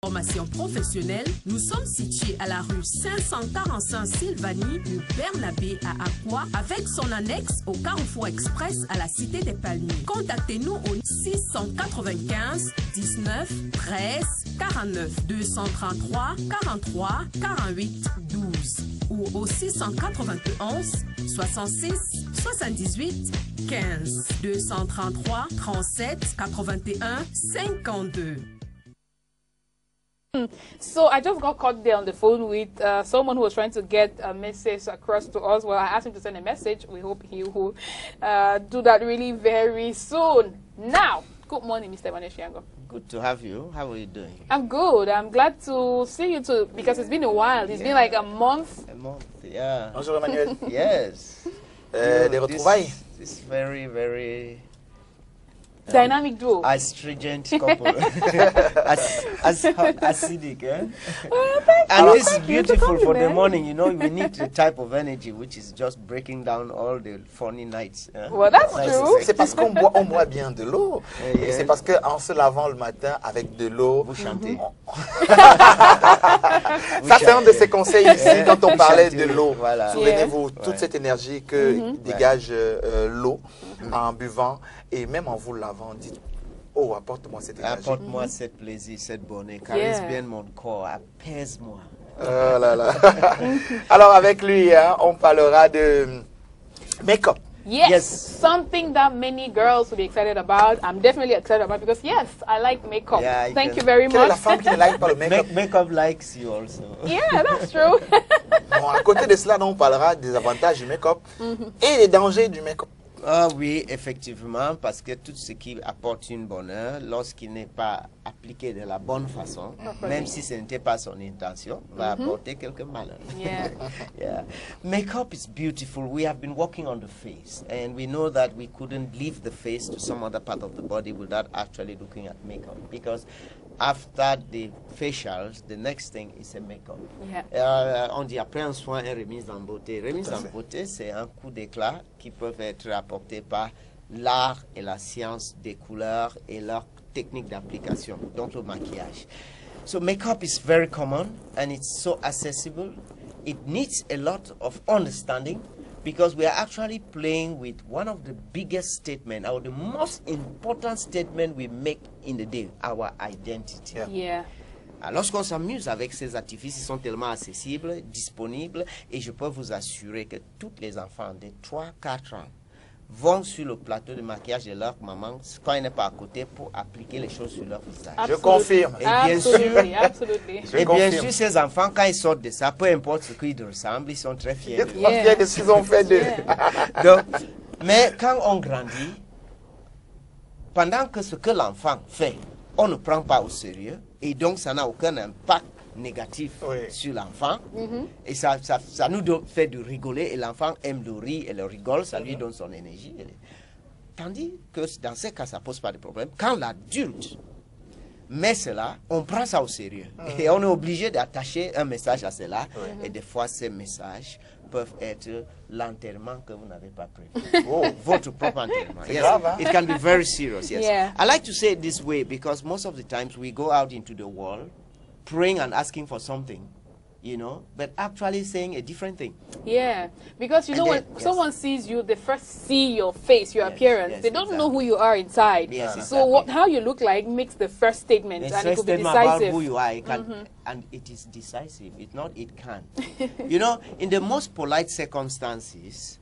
Formation professionnelle, nous sommes situés à la rue 545 Sylvanie, rue Bernabé à Aqua, avec son annexe au Carrefour Express à la Cité des Palmiers. Contactez-nous au 695 19 13 49 233 43 48 12 ou au 691 66 78 15 233 37 81 52. So I just got caught there on the phone with someone who was trying to get a message across to us. Well, I asked him to send a message. We hope he will do that really very soon. Now, good morning, Mr. Maneshiango. Good to have you. How are you doing? I'm good. I'm glad to see you too because it's been a while. It's been like a month. A month, yeah. Bonjour Emmanuel. Yes. Des retrouvailles. This very, very dynamic duo. Astringent couple. Acidic, eh? Well, and this is beautiful for the morning. You know, we need the type of energy which is just breaking down all the funny nights. Well, that's true. C'est parce qu'on boit bien de l'eau. Et c'est parce qu'en se lavant le matin avec de l'eau, vous chantez. Ça, c'est un de ces conseils ici dont on parlait de l'eau. Voilà. Souvenez-vous, toute cette énergie que dégage l'eau en buvant et même en vous lavant, dites, oh, apporte-moi cette énergie. Apporte-moi cette plaisir, cette bonheur, caresse bien mon corps, apaise-moi. Oh là là. Alors avec lui, hein, on parlera de make-up. Yes, something that many girls will be excited about. I'm definitely excited about because yes, I like makeup. Yeah, Thank you very Quelle est la much. femme qui ne like pas le make-up? Makeup likes you also. Yeah, that's true. Bon, à côté de cela, on parlera des avantages du make-up et des dangers du make-up. Ah oui, effectivement, parce que tout ce qui apporte une bonheur, lorsqu'il n'est pas appliqué de la bonne façon, même si ce n'était pas son intention, va apporter quelques malheurs. Yeah. Yeah. Makeup is beautiful. We have been working on the face, and we know that we couldn't leave the face to some other part of the body without actually looking at makeup, because after the facials, the next thing is a makeup. Yeah. On dit après un soin et remise en beauté. Remise en beauté, c'est un coup d'éclat qui peuvent être apportés par l'art et la science des couleurs et leur technique d'application, donc le maquillage. So makeup is very common and it's so accessible. It needs a lot of understanding because we are actually playing with one of the biggest statements, or the most important statement we make in the day, our identity. Yeah. Alors, lorsqu'on s'amuse avec ces artifices, ils sont tellement accessibles, disponibles, et je peux vous assurer que tous les enfants de 3-4 ans vont sur le plateau de maquillage de leur maman quand elle n'est pas à côté pour appliquer les choses sur leur visage. Je confirme. Et bien sûr, Je confirme. sûr, ces enfants, quand ils sortent de ça, peu importe ce qu'ils ressemblent, ils sont très fiers. Ils sont fiers de ce qu'ils ont fait d'eux. Donc, mais quand on grandit, pendant que ce que l'enfant fait, on ne prend pas au sérieux, et donc ça n'a aucun impact négatif sur l'enfant, et ça nous fait de rigoler, et l'enfant aime le rire et le rigole, ça lui donne son énergie. Tandis que dans ces cas, ça ne pose pas de problème. Quand l'adulte met cela, on prend ça au sérieux, et on est obligé d'attacher un message à cela, et des fois ces messages peuvent être l'enterrement que vous n'avez pas prévu. Votre propre enterrement. Yes, grave, hein? It can be very serious, yes. Yeah. I like to say it this way because most of the times we go out into the world praying and asking for something, you know, but actually saying a different thing. Yeah, because you know then, when someone sees you, they first see your face, your appearance. They don't know who you are inside. Yes, so how you look like makes the first statement, It's and a it could be statement about decisive. who you are, it can, and it is decisive. It's not, it can. You know, in the most polite circumstances,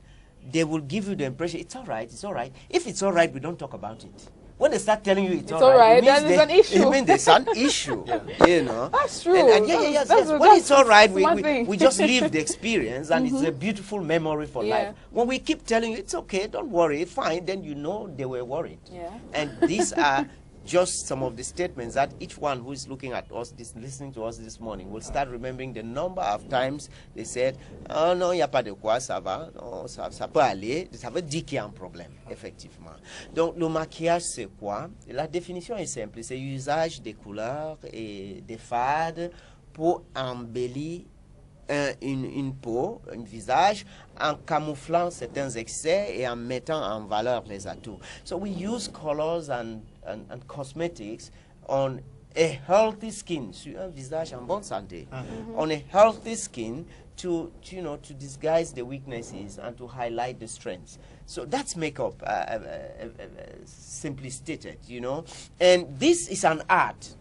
they will give you the impression, it's all right, it's all right. If it's all right, we don't talk about it. When they start telling you it's all right, then there's an issue. It means there's an issue, you know. That's true. And yes. When it's all right, one we just live the experience, and it's a beautiful memory for life. When we keep telling you, it's okay, don't worry, fine, then you know they were worried. Yeah. And these are just some of the statements that each one who is looking at us, listening to us this morning, will start remembering the number of times they said, oh non, il n'y a pas de quoi, ça va, non, ça peut aller. Ça veut dire qu'il y a un problème, effectivement. Donc, le maquillage, c'est quoi? La définition est simple, c'est l'usage des couleurs et des fades pour embellir une peau, un visage, en camouflant certains excès et en mettant en valeur les atouts. So we use colors and cosmetics on a healthy skin, sur un visage en bonne santé. On a healthy skin to disguise the weaknesses and to highlight the strengths. So that's makeup, simply stated, And this is an art.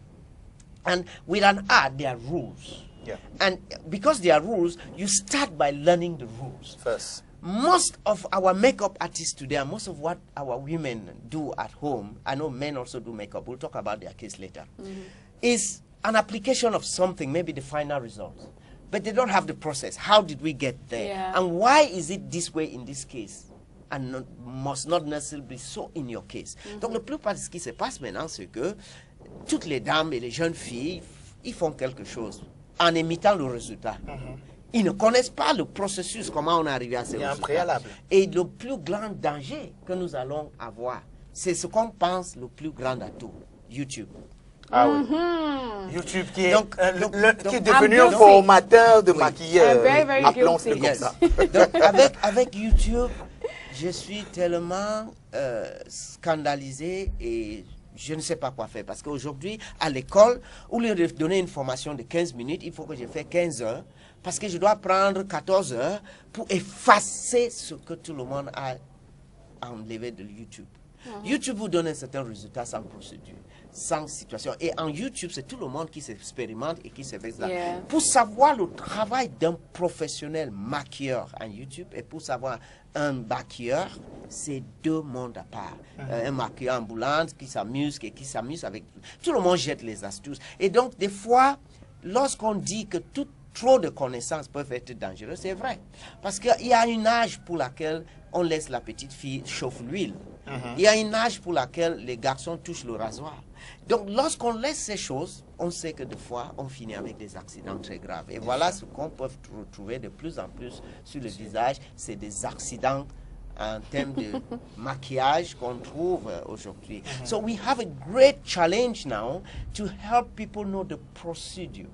And with an art, there are rules. Yeah. And because there are rules, you start by learning the rules. First. Most of our makeup artists today, and most of what our women do at home, I know men also do makeup, we'll talk about their case later, is an application of something, maybe the final result. But they don't have the process. How did we get there? Yeah. And why is it this way in this case? And must not necessarily be so in your case. Donc, la plupart de ce qui se passe maintenant, c'est que toutes les dames et les jeunes filles, ils font quelque chose en imitant le résultat. Ils ne connaissent pas le processus, comment on est arrivé à ces résultats. Il y a un préalable. Et le plus grand danger que nous allons avoir, c'est ce qu'on pense le plus grand atout, YouTube. Ah oui. YouTube qui est, Donc, qui est devenu un formateur de maquilleur. Appelons-le comme Yes. ça. Donc, avec YouTube, je suis tellement scandalisé et je ne sais pas quoi faire. Parce qu'aujourd'hui, à l'école, au lieu de donner une formation de 15 minutes, il faut que je fasse 15 heures. Parce que je dois prendre 14 heures pour effacer ce que tout le monde a enlevé de YouTube. YouTube vous donne un certain résultat sans procédure, sans situation. Et en YouTube, c'est tout le monde qui s'expérimente et qui se fait ça. Yeah. Pour savoir le travail d'un professionnel maquilleur en YouTube et pour savoir un maquilleur, c'est deux mondes à part. Un maquilleur ambulant qui s'amuse et qui s'amuse avec... Tout le monde jette les astuces. Et donc, des fois, lorsqu'on dit que trop de connaissances peuvent être dangereuses, c'est vrai. Parce qu'il y a un âge pour lequel on laisse la petite fille chauffer l'huile. Il y a un âge pour lequel les garçons touchent le rasoir. Donc, lorsqu'on laisse ces choses, on sait que des fois, on finit avec des accidents très graves. Et voilà ce qu'on peut retrouver de plus en plus sur le visage, c'est des accidents en termes de maquillage qu'on trouve aujourd'hui. So we have a great challenge now to help people know the procedure.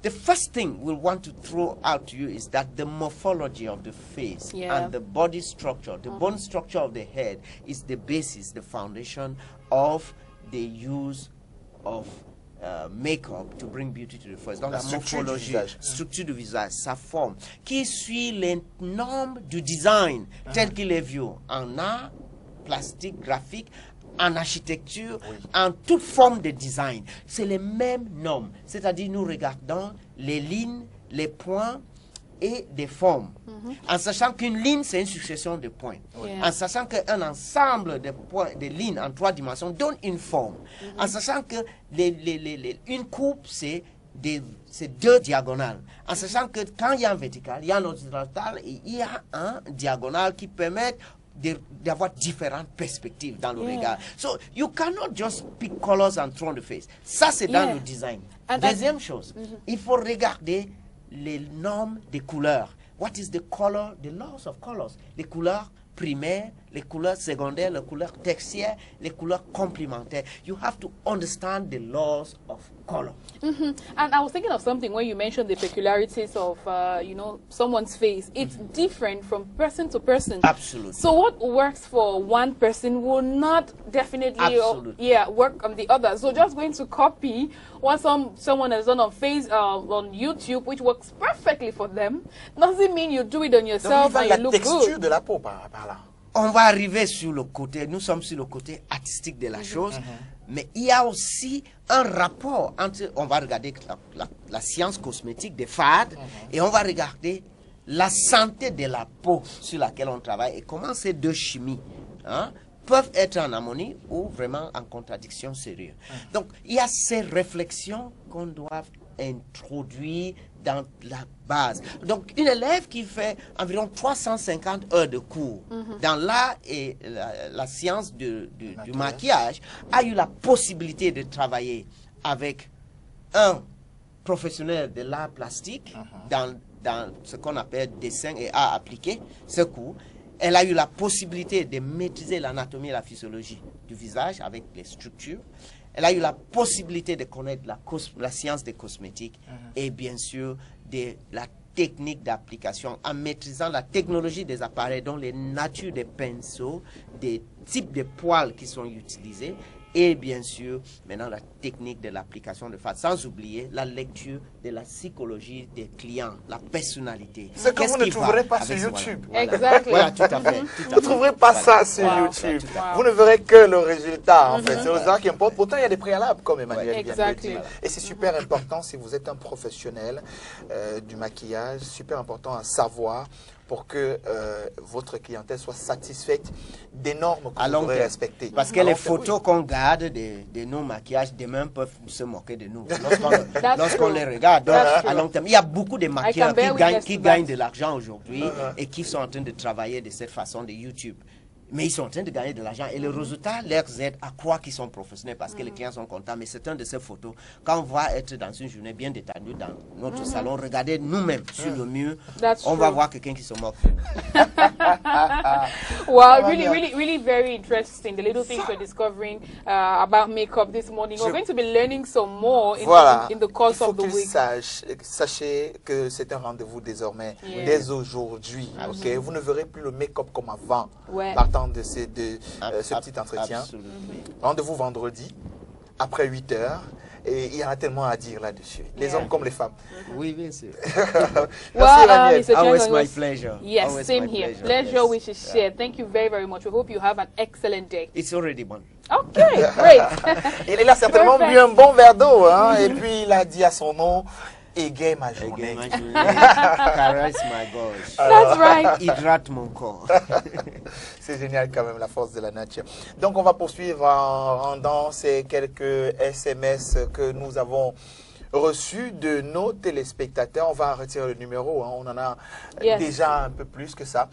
The first thing we'll want to throw out to you is that the morphology of the face and the body structure, the bone structure of the head is the basis, the foundation of the use of make-up to bring beauty to the face. Donc la morphologie, structure du visage, sa forme, qui suit les normes du design tel qu'il est vu en art, plastique, graphique, en architecture, en toute forme de design. C'est les mêmes normes. C'est-à-dire, nous regardons les lignes, les points et des formes. En sachant qu'une ligne, c'est une succession de points. En sachant qu'un ensemble de points, de lignes en 3 dimensions donne une forme. En sachant que une coupe, c'est 2 diagonales. En sachant que quand il y a un vertical, il y a un horizontal et il y a un diagonal qui permet d'avoir différentes perspectives dans le regard. So you cannot just pick colors and throw on the face. Ça, c'est dans le design. Deuxième chose, il faut regarder les normes des couleurs. What is the color, the laws of colors? Les couleurs primaires, les couleurs secondaires, les couleurs tertiaires, les couleurs complémentaires. You have to understand the laws of color. And I was thinking of something when you mentioned the peculiarities of, someone's face. It's different from person to person. Absolutely. So what works for one person will not definitely work on the other. So just going to copy what someone has done on on YouTube, which works perfectly for them, doesn't mean you do it on yourself and you look good. La texture de la peau par là. On va arriver sur le côté, nous sommes sur le côté artistique de la chose, mais il y a aussi un rapport entre, on va regarder la science cosmétique des fades, et on va regarder la santé de la peau sur laquelle on travaille, et comment ces deux chimies peuvent être en harmonie ou vraiment en contradiction sérieuse. Donc, il y a ces réflexions qu'on doit introduire dans la base. Donc, une élève qui fait environ 350 heures de cours dans l'art et la science du maquillage a eu la possibilité de travailler avec un professionnel de l'art plastique dans ce qu'on appelle dessin et art appliqué, ce cours. Elle a eu la possibilité de maîtriser l'anatomie et la physiologie du visage avec les structures. Elle a eu la possibilité de connaître la science des cosmétiques et bien sûr de la technique d'application en maîtrisant la technologie des appareils, dont les natures des pinceaux, des types de poils qui sont utilisés et bien sûr, maintenant la technique de l'application de face, sans oublier la lecture de la psychologie des clients, la personnalité. Ce que vous ne trouverez pas sur YouTube. Exactement. Voilà, tout à fait. Vous ne trouverez pas ça sur YouTube. Vous ne verrez que le résultat, en fait. C'est le résultat qui importe. Pourtant, il y a des préalables, comme Emmanuel vient de le dire. Et c'est super important si vous êtes un professionnel du maquillage, super important à savoir pour que votre clientèle soit satisfaite des normes que vous devrez respecter. Parce que les photos qu'on garde de nos maquillages, demain peuvent se moquer de nous lorsqu'on les regarde. Donc, à long terme, il y a beaucoup de maquilleurs qui gagnent de l'argent aujourd'hui et qui sont en train de travailler de cette façon de YouTube. Mais ils sont en train de gagner de l'argent et le résultat leur aide à croire qu'ils sont professionnels parce que les clients sont contents. Mais c'est un de ces photos. Quand on va être dans une journée bien détendue dans notre salon, regardez nous-mêmes sur le mur, on va voir quelqu'un qui se moque. Well, really very interesting. The little things we're discovering about makeup this morning. We're going to be learning some more in the course of the week. Sachez que c'est un rendez-vous désormais, dès aujourd'hui. Okay? Vous ne verrez plus le make-up comme avant. Partant de ce petit entretien. Rendez-vous vendredi, après 8 heures. Et il y en a tellement à dire là-dessus. Les hommes comme les femmes. Oui, bien sûr. Merci, always my pleasure. Yes, always same here. Pleasure which is shared. Thank you very much. We hope you have an excellent day. It's already one. Okay, great. Il a certainement bu un bon verre d'eau. Hein, et puis il a dit à son nom, égaye ma journée. Caresse ma gorge. That's right. Hydrate mon corps. C'est génial quand même, la force de la nature. Donc on va poursuivre en rendant ces quelques SMS que nous avons reçus de nos téléspectateurs. On va retirer le numéro, hein. On en a déjà un peu plus que ça.